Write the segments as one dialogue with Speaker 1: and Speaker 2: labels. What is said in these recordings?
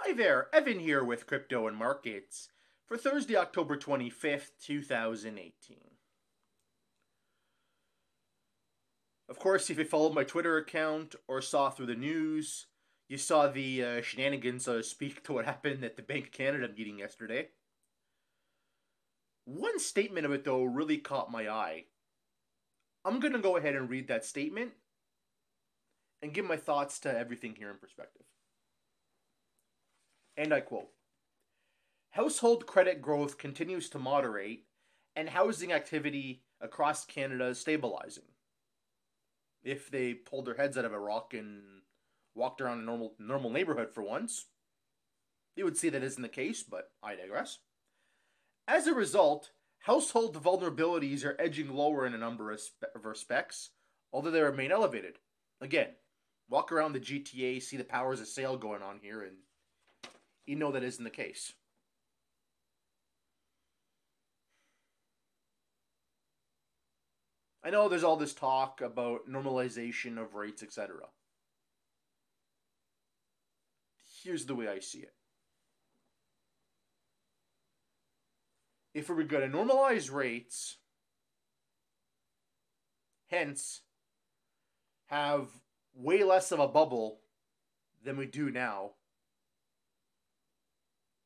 Speaker 1: Hi there, Evan here with Crypto and Markets for Thursday, October 25th, 2018. Of course, if you followed my Twitter account or saw through the news, you saw the shenanigans, so to speak, to what happened at the Bank of Canada meeting yesterday. One statement of it, though, really caught my eye. I'm going to go ahead and read that statement and give my thoughts to everything here in perspective. And I quote, "Household credit growth continues to moderate, and housing activity across Canada is stabilizing." If they pulled their heads out of a rock and walked around a normal neighborhood for once, you would see that isn't the case, but I digress. As a result, household vulnerabilities are edging lower in a number of respects, although they remain elevated. Again, walk around the GTA, see the powers of sale going on here, and you know that isn't the case. I know there's all this talk about normalization of rates, etc. Here's the way I see it. If we were going to normalize rates, hence have way less of a bubble than we do now,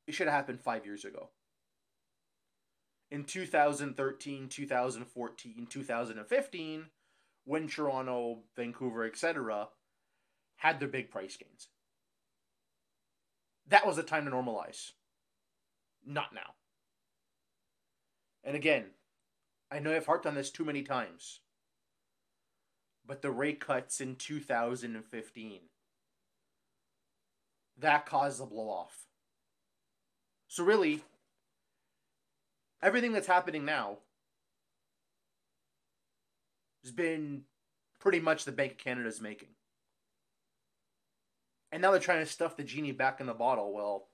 Speaker 1: it should have happened 5 years ago. In 2013, 2014, 2015, when Toronto, Vancouver, etc. had their big price gains. That was the time to normalize. Not now. And again, I know I've harped on this too many times, but the rate cuts in 2015, that caused the blow off. So really, everything that's happening now has been pretty much the Bank of Canada's making. And now they're trying to stuff the genie back in the bottle. Well,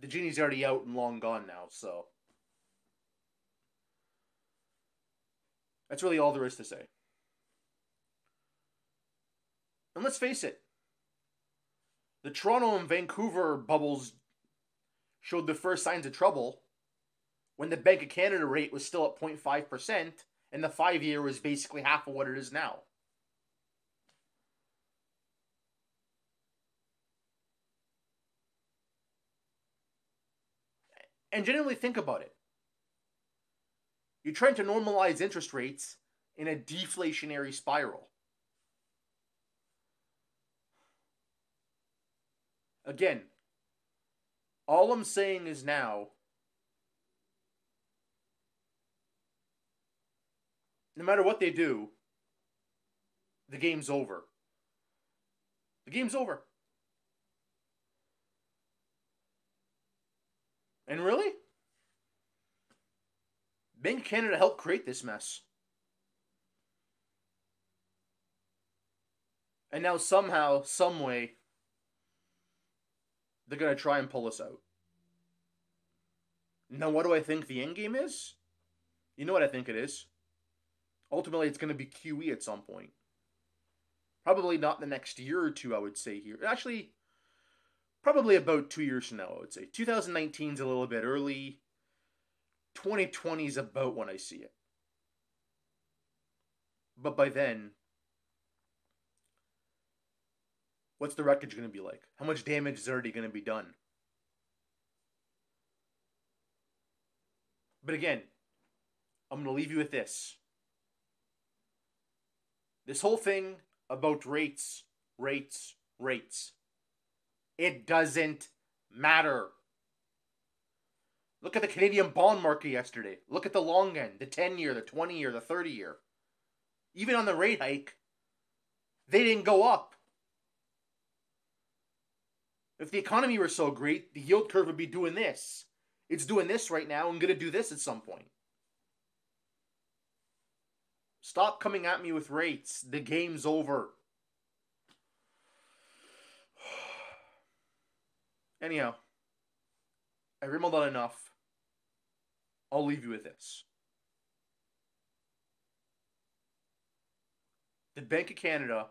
Speaker 1: the genie's already out and long gone now, so that's really all there is to say. And let's face it, the Toronto and Vancouver bubbles showed the first signs of trouble when the Bank of Canada rate was still at 0.5% and the 5-year was basically half of what it is now. And genuinely think about it. You're trying to normalize interest rates in a deflationary spiral. Again, all I'm saying is now, no matter what they do, the game's over. The game's over. And really? Bank of Canada helped create this mess. And now somehow, some way, they're going to try and pull us out. Now, what do I think the end game is? You know what I think it is. Ultimately, it's going to be QE at some point. Probably not the next year or two, I would say here. Actually, probably about 2 years from now, I would say. 2019 is a little bit early. 2020 is about when I see it. But by then, what's the wreckage going to be like? How much damage is already going to be done? But again, I'm going to leave you with this. This whole thing about rates. It doesn't matter. Look at the Canadian bond market yesterday. Look at the long end, the 10-year, the 20-year, the 30-year. Even on the rate hike, they didn't go up. If the economy were so great, the yield curve would be doing this. It's doing this right now and going to do this at some point. Stop coming at me with rates. The game's over. Anyhow, I rambled on enough. I'll leave you with this. The Bank of Canada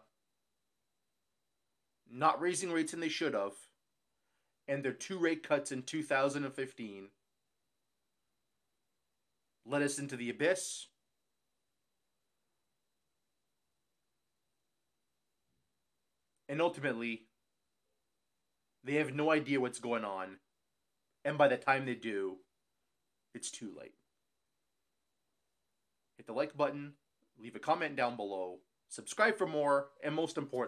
Speaker 1: not raising rates than they should have, and their two rate cuts in 2015 led us into the abyss. And ultimately, they have no idea what's going on. And by the time they do, it's too late. Hit the like button, leave a comment down below, subscribe for more, and most importantly,